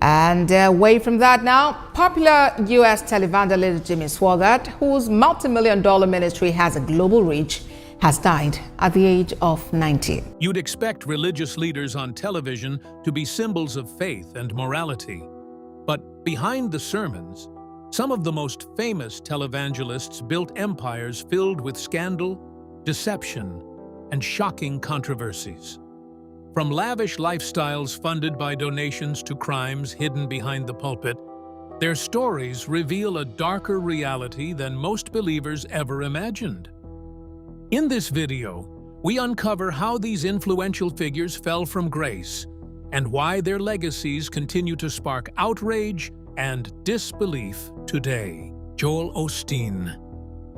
And away from that now, popular U.S. televangelist Jimmy Swaggart, whose multi-million-dollar ministry has a global reach, has died at the age of 90. You'd expect religious leaders on television to be symbols of faith and morality. But behind the sermons, some of the most famous televangelists built empires filled with scandal, deception, and shocking controversies. From lavish lifestyles funded by donations to crimes hidden behind the pulpit, their stories reveal a darker reality than most believers ever imagined. In this video, we uncover how these influential figures fell from grace and why their legacies continue to spark outrage and disbelief today. Joel Osteen.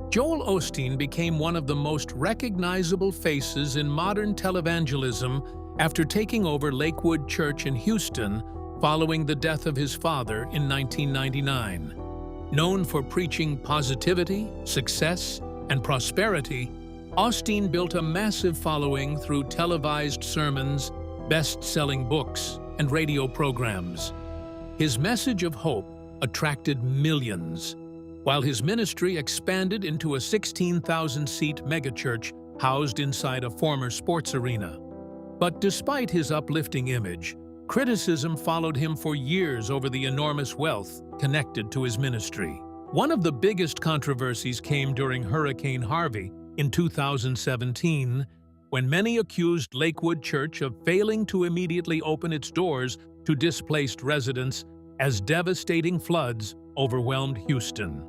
Joel Osteen became one of the most recognizable faces in modern televangelism after taking over Lakewood Church in Houston following the death of his father in 1999. Known for preaching positivity, success, and prosperity, Osteen built a massive following through televised sermons, best-selling books, and radio programs. His message of hope attracted millions, while his ministry expanded into a 16,000-seat megachurch housed inside a former sports arena. But despite his uplifting image, criticism followed him for years over the enormous wealth connected to his ministry. One of the biggest controversies came during Hurricane Harvey in 2017, when many accused Lakewood Church of failing to immediately open its doors to displaced residents as devastating floods overwhelmed Houston.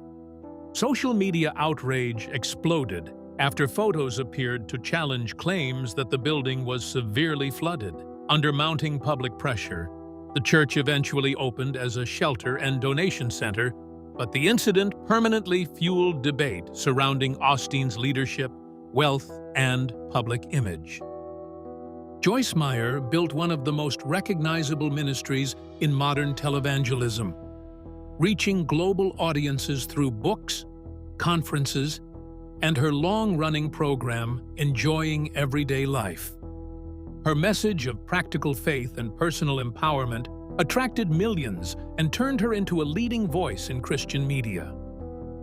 Social media outrage exploded after photos appeared to challenge claims that the building was severely flooded. Under mounting public pressure, the church eventually opened as a shelter and donation center, but the incident permanently fueled debate surrounding Osteen's leadership, wealth, and public image. Joyce Meyer built one of the most recognizable ministries in modern televangelism, reaching global audiences through books, conferences, and her long-running program, Enjoying Everyday Life. Her message of practical faith and personal empowerment attracted millions and turned her into a leading voice in Christian media.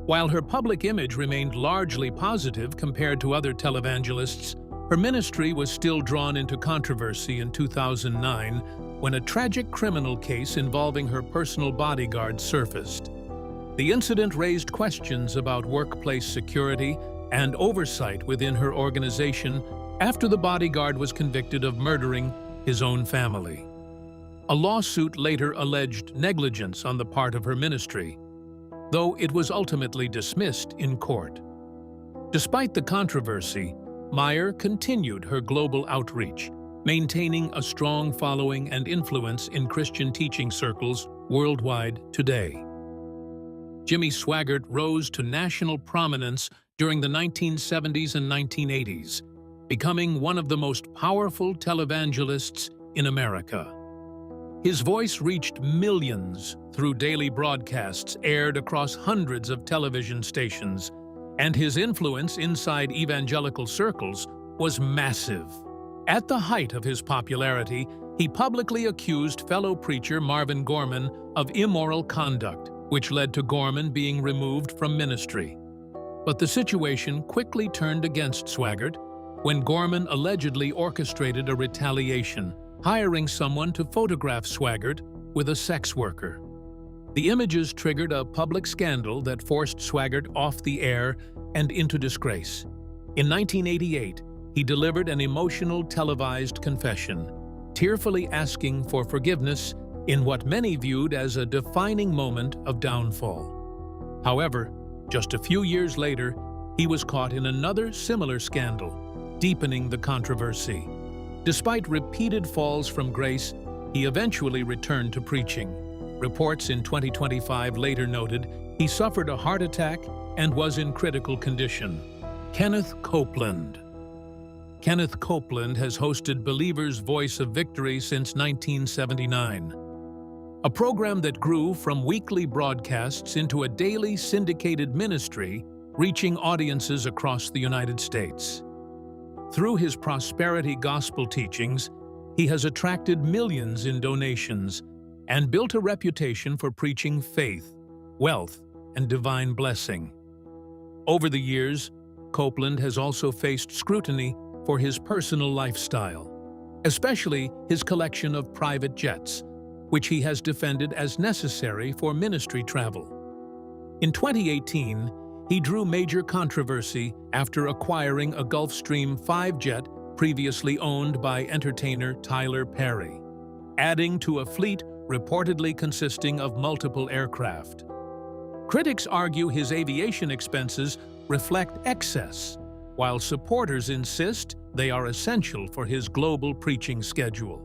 While her public image remained largely positive compared to other televangelists, her ministry was still drawn into controversy in 2009 when a tragic criminal case involving her personal bodyguard surfaced. The incident raised questions about workplace security and oversight within her organization after the bodyguard was convicted of murdering his own family. A lawsuit later alleged negligence on the part of her ministry, though it was ultimately dismissed in court. Despite the controversy, Meyer continued her global outreach, maintaining a strong following and influence in Christian teaching circles worldwide today. Jimmy Swaggart rose to national prominence during the 1970s and 1980s, becoming one of the most powerful televangelists in America. His voice reached millions through daily broadcasts aired across hundreds of television stations, and his influence inside evangelical circles was massive. At the height of his popularity, he publicly accused fellow preacher Marvin Gorman of immoral conduct, which led to Gorman being removed from ministry. But the situation quickly turned against Swaggart when Gorman allegedly orchestrated a retaliation, hiring someone to photograph Swaggart with a sex worker. The images triggered a public scandal that forced Swaggart off the air and into disgrace. In 1988, he delivered an emotional televised confession, tearfully asking for forgiveness in what many viewed as a defining moment of downfall. However, just a few years later, he was caught in another similar scandal, deepening the controversy. Despite repeated falls from grace, he eventually returned to preaching. Reports in 2025 later noted he suffered a heart attack and was in critical condition. Kenneth Copeland. Kenneth Copeland has hosted Believer's Voice of Victory since 1979, a program that grew from weekly broadcasts into a daily syndicated ministry reaching audiences across the United States. Through his prosperity gospel teachings, he has attracted millions in donations and built a reputation for preaching faith, wealth, and divine blessing. Over the years, Copeland has also faced scrutiny for his personal lifestyle, especially his collection of private jets, which he has defended as necessary for ministry travel. In 2018, he drew major controversy after acquiring a Gulfstream 5 jet previously owned by entertainer Tyler Perry, adding to a fleet reportedly consisting of multiple aircraft. Critics argue his aviation expenses reflect excess, while supporters insist they are essential for his global preaching schedule.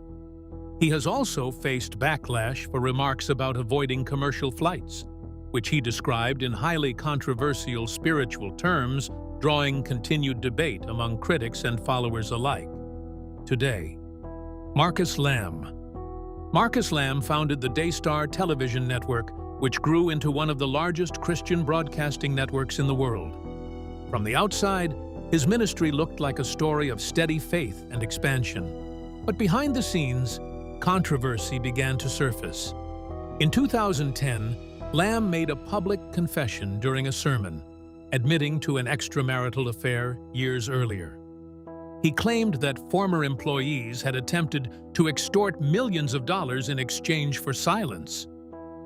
He has also faced backlash for remarks about avoiding commercial flights, which he described in highly controversial spiritual terms, drawing continued debate among critics and followers alike. Today, Marcus Lamb. Marcus Lamb founded the Daystar television network, which grew into one of the largest Christian broadcasting networks in the world. From the outside, his ministry looked like a story of steady faith and expansion. But behind the scenes, controversy began to surface. In 2010, Lamb made a public confession during a sermon, admitting to an extramarital affair years earlier. He claimed that former employees had attempted to extort millions of dollars in exchange for silence.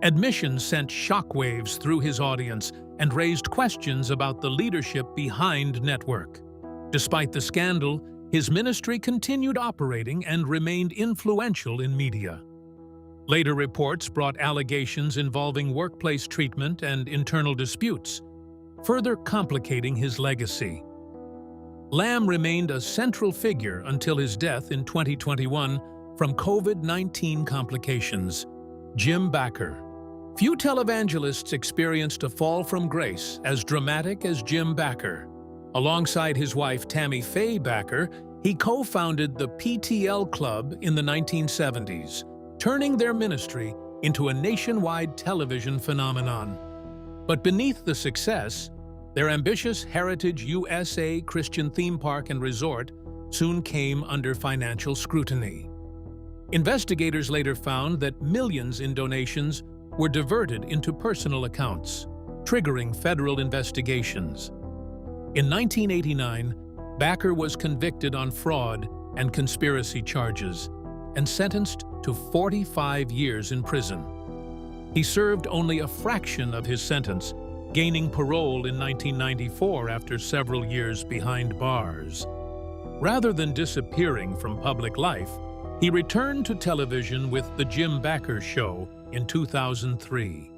Admission sent shockwaves through his audience and raised questions about the leadership behind network. Despite the scandal, his ministry continued operating and remained influential in media. Later reports brought allegations involving workplace treatment and internal disputes, further complicating his legacy. Lamb remained a central figure until his death in 2021 from COVID-19 complications. Jim Bakker. Few televangelists experienced a fall from grace as dramatic as Jim Bakker. Alongside his wife Tammy Faye Bakker, he co-founded the PTL Club in the 1970s, turning their ministry into a nationwide television phenomenon. But beneath the success, their ambitious Heritage USA Christian theme park and resort soon came under financial scrutiny. Investigators later found that millions in donations were diverted into personal accounts, triggering federal investigations. In 1989, Bakker was convicted on fraud and conspiracy charges and sentenced to 45 years in prison. He served only a fraction of his sentence, gaining parole in 1994 after several years behind bars. Rather than disappearing from public life, he returned to television with The Jim Bakker Show in 2003.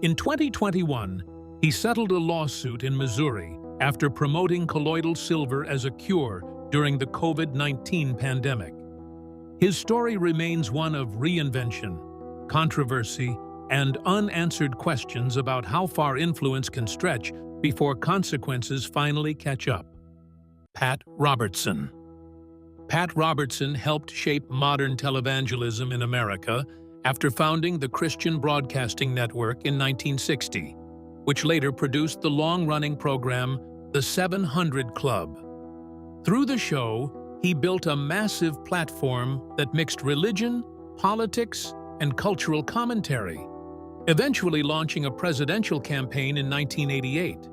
In 2021, he settled a lawsuit in Missouri after promoting colloidal silver as a cure during the COVID-19 pandemic. His story remains one of reinvention, controversy, and unanswered questions about how far influence can stretch before consequences finally catch up. Pat Robertson. Pat Robertson helped shape modern televangelism in America after founding the Christian Broadcasting Network in 1960, which later produced the long-running program The 700 Club. Through the show, he built a massive platform that mixed religion, politics, and cultural commentary, eventually launching a presidential campaign in 1988.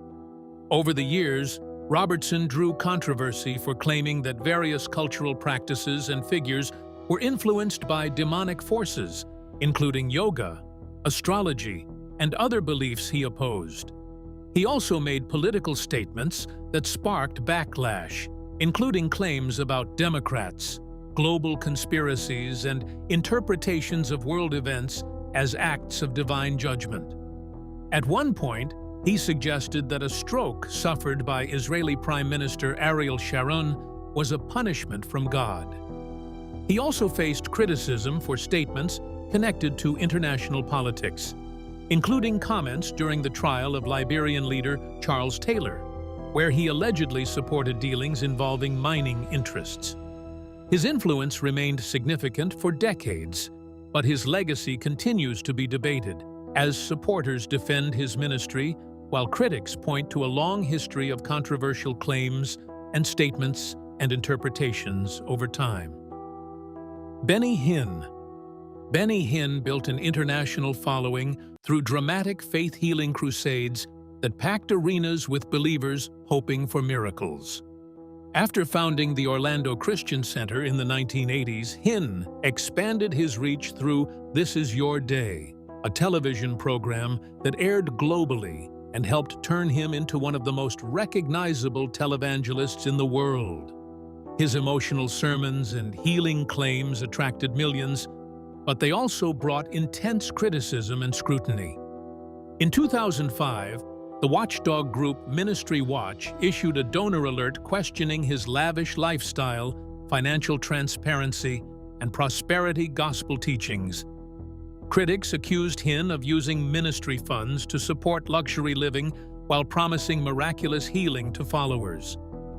Over the years, Robertson drew controversy for claiming that various cultural practices and figures were influenced by demonic forces, including yoga, astrology, and other beliefs he opposed. He also made political statements that sparked backlash, including claims about Democrats, global conspiracies, and interpretations of world events as acts of divine judgment. At one point, he suggested that a stroke suffered by Israeli Prime Minister Ariel Sharon was a punishment from God. He also faced criticism for statements connected to international politics, including comments during the trial of Liberian leader Charles Taylor, where he allegedly supported dealings involving mining interests. His influence remained significant for decades, but his legacy continues to be debated as supporters defend his ministry, while critics point to a long history of controversial claims and statements and interpretations over time. Hinn. Benny Hinn built an international following through dramatic faith-healing crusades that packed arenas with believers hoping for miracles. After founding the Orlando Christian Center in the 1980s, Hinn expanded his reach through This Is Your Day, a television program that aired globally and helped turn him into one of the most recognizable televangelists in the world. His emotional sermons and healing claims attracted millions, but they also brought intense criticism and scrutiny. In 2005, the watchdog group Ministry Watch issued a donor alert questioning his lavish lifestyle, financial transparency, and prosperity gospel teachings. Critics accused Hinn of using ministry funds to support luxury living while promising miraculous healing to followers.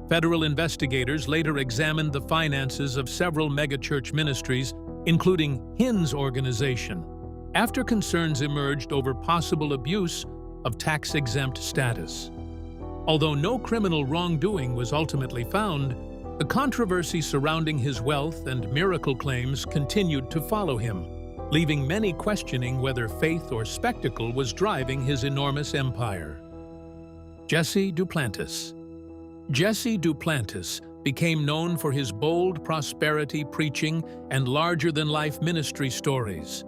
Federal investigators later examined the finances of several megachurch ministries, including Hinn's organization, after concerns emerged over possible abuse of tax-exempt status. Although no criminal wrongdoing was ultimately found, the controversy surrounding his wealth and miracle claims continued to follow him, leaving many questioning whether faith or spectacle was driving his enormous empire. Jesse Duplantis. Jesse Duplantis became known for his bold prosperity preaching and larger-than-life ministry stories.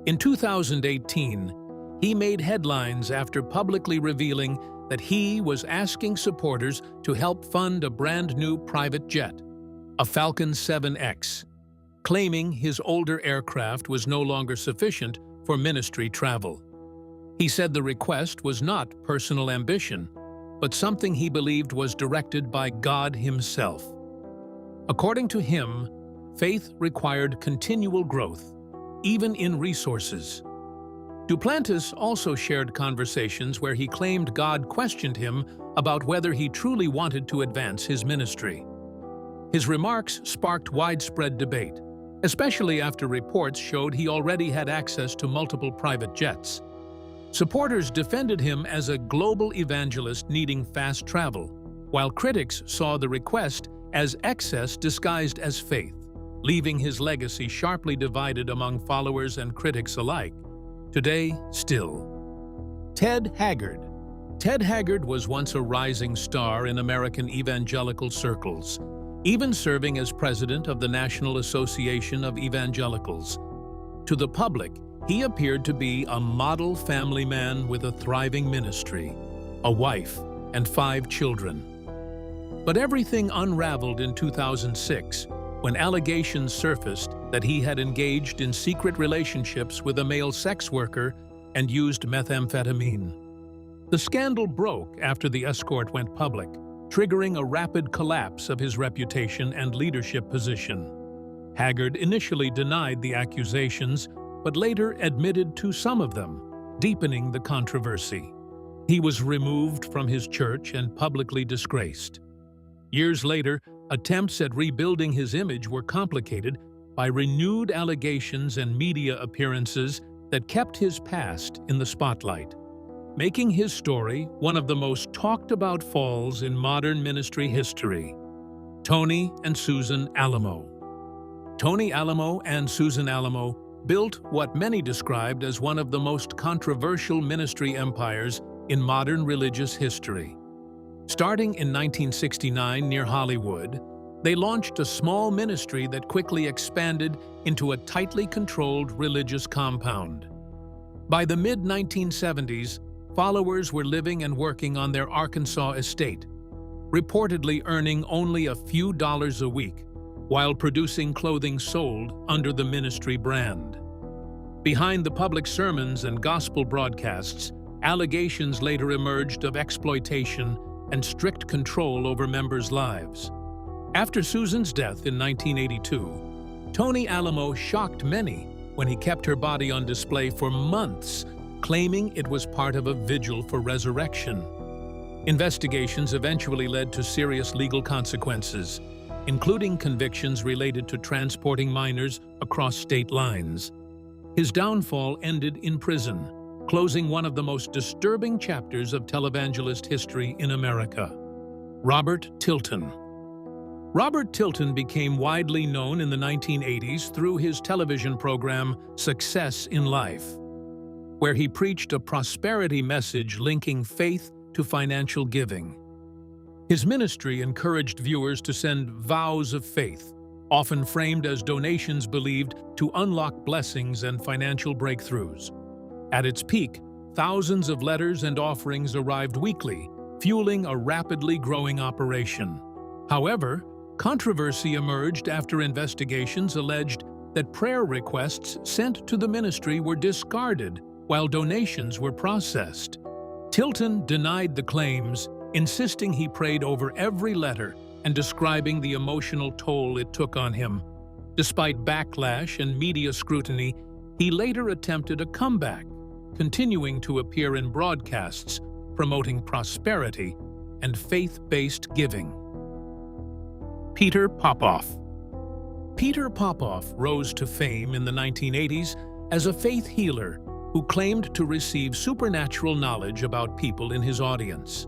In 2018, he made headlines after publicly revealing that he was asking supporters to help fund a brand-new private jet, a Falcon 7X, claiming his older aircraft was no longer sufficient for ministry travel. He said the request was not personal ambition, but something he believed was directed by God himself. According to him, faith required continual growth, even in resources. Duplantis also shared conversations where he claimed God questioned him about whether he truly wanted to advance his ministry. His remarks sparked widespread debate, especially after reports showed he already had access to multiple private jets. Supporters defended him as a global evangelist needing fast travel, while critics saw the request as excess disguised as faith, leaving his legacy sharply divided among followers and critics alike. Today, still. Ted Haggard. Ted Haggard was once a rising star in American evangelical circles, even serving as president of the National Association of Evangelicals. To the public, he appeared to be a model family man with a thriving ministry, a wife, and 5 children. But everything unraveled in 2006 when allegations surfaced that he had engaged in secret relationships with a male sex worker and used methamphetamine. The scandal broke after the escort went public, triggering a rapid collapse of his reputation and leadership position. Haggard initially denied the accusations, but later admitted to some of them, deepening the controversy. He was removed from his church and publicly disgraced. Years later, attempts at rebuilding his image were complicated by renewed allegations and media appearances that kept his past in the spotlight, making his story one of the most talked-about falls in modern ministry history. Tony and Susan Alamo. Tony Alamo and Susan Alamo built what many described as one of the most controversial ministry empires in modern religious history. Starting in 1969 near Hollywood, they launched a small ministry that quickly expanded into a tightly controlled religious compound. By the mid-1970s, followers were living and working on their Arkansas estate, reportedly earning only a few dollars a week, while producing clothing sold under the ministry brand. Behind the public sermons and gospel broadcasts, allegations later emerged of exploitation and strict control over members' lives. After Susan's death in 1982, Tony Alamo shocked many when he kept her body on display for months, claiming it was part of a vigil for resurrection. Investigations eventually led to serious legal consequences, including convictions related to transporting minors across state lines. His downfall ended in prison, closing one of the most disturbing chapters of televangelist history in America. Robert Tilton. Robert Tilton became widely known in the 1980s through his television program Success in Life, where he preached a prosperity message linking faith to financial giving. His ministry encouraged viewers to send vows of faith, often framed as donations believed to unlock blessings and financial breakthroughs. At its peak, thousands of letters and offerings arrived weekly, fueling a rapidly growing operation. However, controversy emerged after investigations alleged that prayer requests sent to the ministry were discarded while donations were processed. Tilton denied the claims, insisting he prayed over every letter and describing the emotional toll it took on him. Despite backlash and media scrutiny, he later attempted a comeback, continuing to appear in broadcasts promoting prosperity and faith-based giving. Peter Popoff. Peter Popoff rose to fame in the 1980s as a faith healer who claimed to receive supernatural knowledge about people in his audience.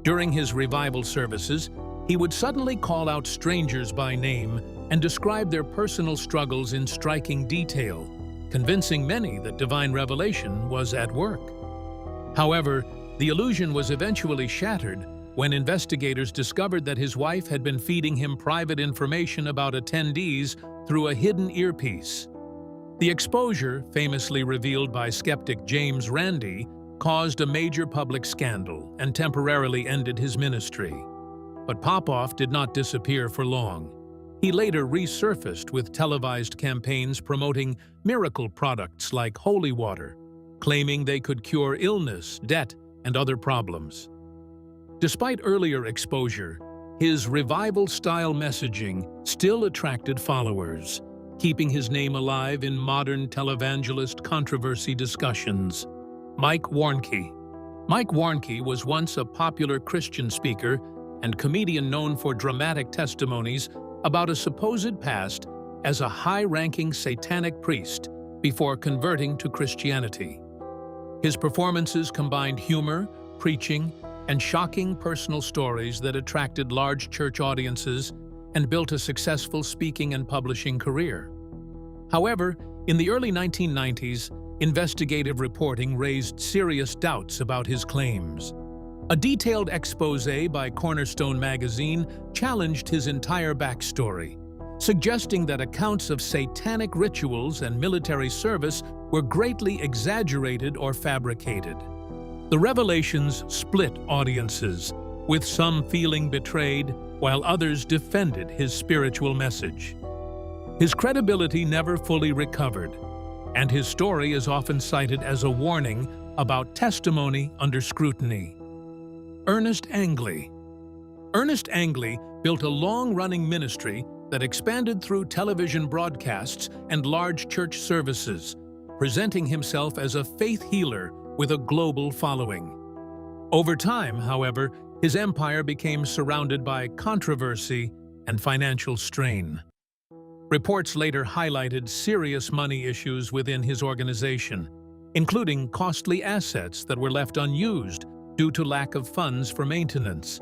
During his revival services, he would suddenly call out strangers by name and describe their personal struggles in striking detail, convincing many that divine revelation was at work. However, the illusion was eventually shattered when investigators discovered that his wife had been feeding him private information about attendees through a hidden earpiece. The exposure, famously revealed by skeptic James Randi, caused a major public scandal and temporarily ended his ministry. But Popoff did not disappear for long. He later resurfaced with televised campaigns promoting miracle products like holy water, claiming they could cure illness, debt, and other problems. Despite earlier exposure, his revival-style messaging still attracted followers, keeping his name alive in modern televangelist controversy discussions. Warnke. Mike Warnke was once a popular Christian speaker and comedian known for dramatic testimonies about a supposed past as a high-ranking satanic priest before converting to Christianity. His performances combined humor, preaching, and shocking personal stories that attracted large church audiences and built a successful speaking and publishing career. However, in the early 1990s, investigative reporting raised serious doubts about his claims. A detailed exposé by Cornerstone magazine challenged his entire backstory, suggesting that accounts of satanic rituals and military service were greatly exaggerated or fabricated. The revelations split audiences, with some feeling betrayed while others defended his spiritual message. His credibility never fully recovered, and his story is often cited as a warning about testimony under scrutiny. Ernest Angley. Ernest Angley built a long-running ministry that expanded through television broadcasts and large church services, presenting himself as a faith healer with a global following. Over time, however, his empire became surrounded by controversy and financial strain. Reports later highlighted serious money issues within his organization, including costly assets that were left unused due to lack of funds for maintenance.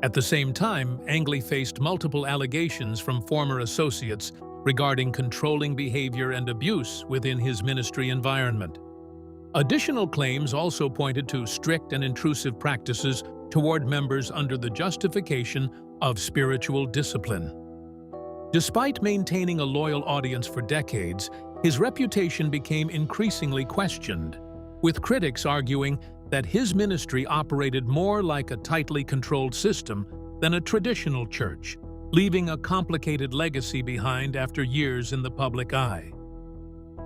At the same time, Angley faced multiple allegations from former associates regarding controlling behavior and abuse within his ministry environment. Additional claims also pointed to strict and intrusive practices toward members under the justification of spiritual discipline. Despite maintaining a loyal audience for decades, his reputation became increasingly questioned, with critics arguing that his ministry operated more like a tightly controlled system than a traditional church, leaving a complicated legacy behind after years in the public eye.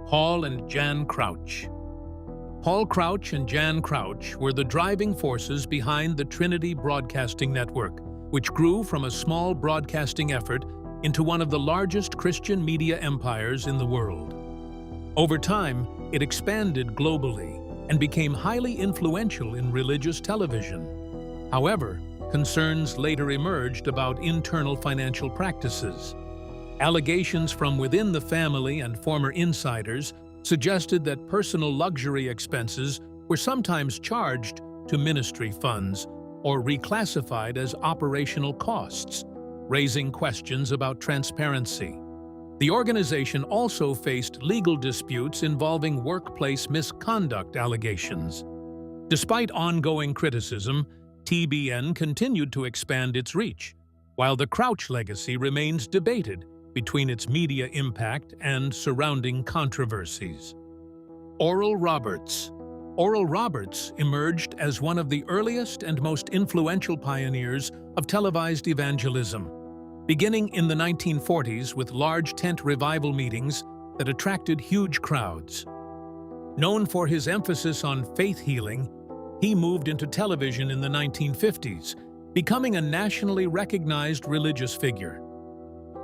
Paul and Jan Crouch. Paul Crouch and Jan Crouch were the driving forces behind the Trinity Broadcasting Network, which grew from a small broadcasting effort into one of the largest Christian media empires in the world. Over time, it expanded globally and became highly influential in religious television. However, concerns later emerged about internal financial practices. Allegations from within the family and former insiders suggested that personal luxury expenses were sometimes charged to ministry funds or reclassified as operational costs, raising questions about transparency. The organization also faced legal disputes involving workplace misconduct allegations. Despite ongoing criticism, TBN continued to expand its reach, while the Crouch legacy remains debated between its media impact and surrounding controversies. Oral Roberts. Oral Roberts emerged as one of the earliest and most influential pioneers of televised evangelism, beginning in the 1940s with large tent revival meetings that attracted huge crowds. Known for his emphasis on faith healing, he moved into television in the 1950s, becoming a nationally recognized religious figure.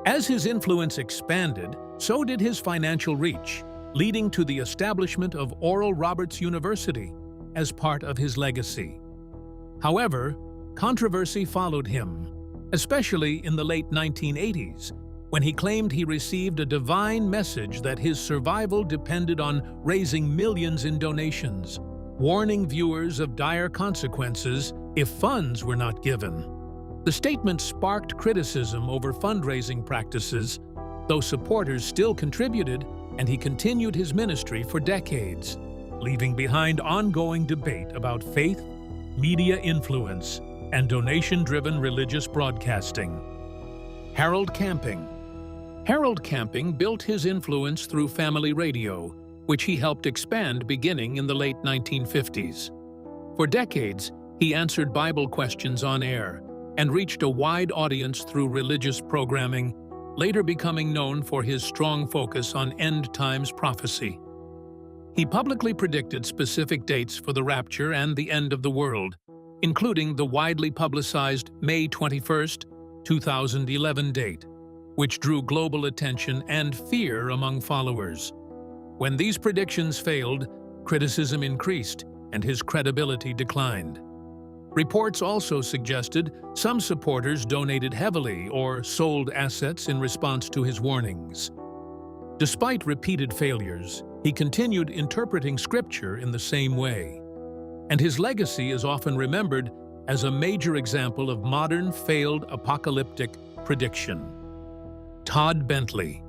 As his influence expanded, so did his financial reach, leading to the establishment of Oral Roberts University as part of his legacy. However, controversy followed him, especially in the late 1980s, when he claimed he received a divine message that his survival depended on raising millions in donations, warning viewers of dire consequences if funds were not given. The statement sparked criticism over fundraising practices, though supporters still contributed, and he continued his ministry for decades, leaving behind ongoing debate about faith, media influence, and donation-driven religious broadcasting. Harold Camping. Harold Camping built his influence through family radio, which he helped expand beginning in the late 1950s. For decades, he answered Bible questions on air and reached a wide audience through religious programming, later becoming known for his strong focus on end-times prophecy. He publicly predicted specific dates for the rapture and the end of the world, including the widely publicized May 21, 2011 date, which drew global attention and fear among followers. When these predictions failed, criticism increased and his credibility declined. Reports also suggested some supporters donated heavily or sold assets in response to his warnings. Despite repeated failures, he continued interpreting Scripture in the same way, and his legacy is often remembered as a major example of modern failed apocalyptic prediction. Todd Bentley.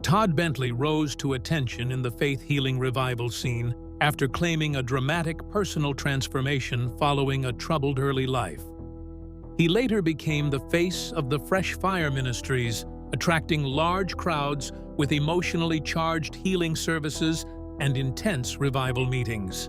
Todd Bentley rose to attention in the faith-healing revival scene after claiming a dramatic personal transformation following a troubled early life. He later became the face of the Fresh Fire Ministries, attracting large crowds with emotionally charged healing services and intense revival meetings.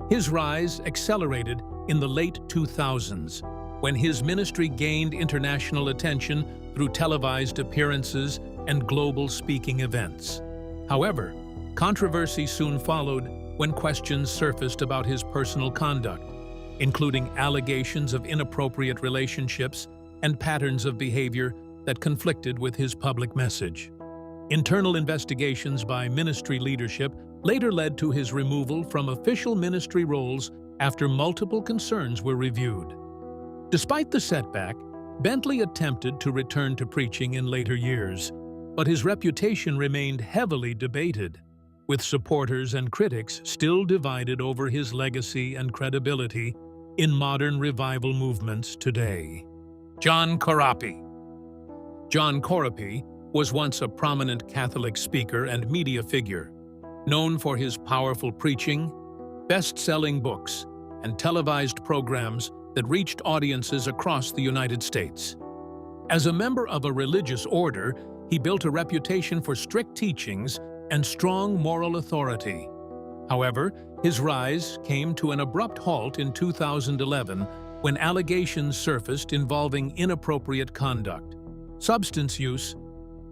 His rise accelerated in the late 2000s, when his ministry gained international attention through televised appearances and global speaking events. However, controversy soon followed when questions surfaced about his personal conduct, including allegations of inappropriate relationships and patterns of behavior that conflicted with his public message. Internal investigations by ministry leadership later led to his removal from official ministry roles after multiple concerns were reviewed. Despite the setback, Bentley attempted to return to preaching in later years, but his reputation remained heavily debated, with supporters and critics still divided over his legacy and credibility in modern revival movements today. John Corapi. John Corapi was once a prominent Catholic speaker and media figure, known for his powerful preaching, best-selling books, and televised programs that reached audiences across the United States. As a member of a religious order, he built a reputation for strict teachings and strong moral authority. However, his rise came to an abrupt halt in 2011 when allegations surfaced involving inappropriate conduct, substance use,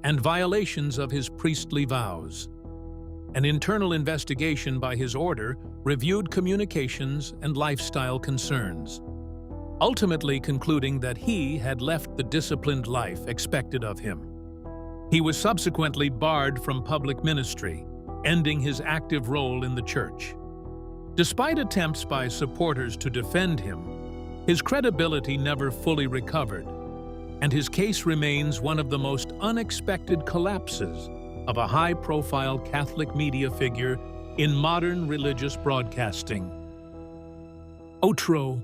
and violations of his priestly vows. An internal investigation by his order reviewed communications and lifestyle concerns, ultimately concluding that he had left the disciplined life expected of him. He was subsequently barred from public ministry, ending his active role in the church. Despite attempts by supporters to defend him, his credibility never fully recovered, and his case remains one of the most unexpected collapses of a high-profile Catholic media figure in modern religious broadcasting. Outro.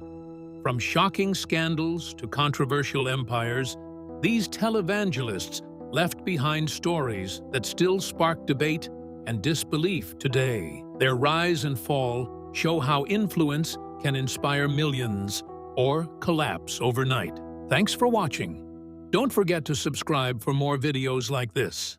From shocking scandals to controversial empires, These televangelists left behind stories that still spark debate and disbelief today. Their rise and fall show how influence can inspire millions or collapse overnight. Thanks for watching. Don't forget to subscribe for more videos like this.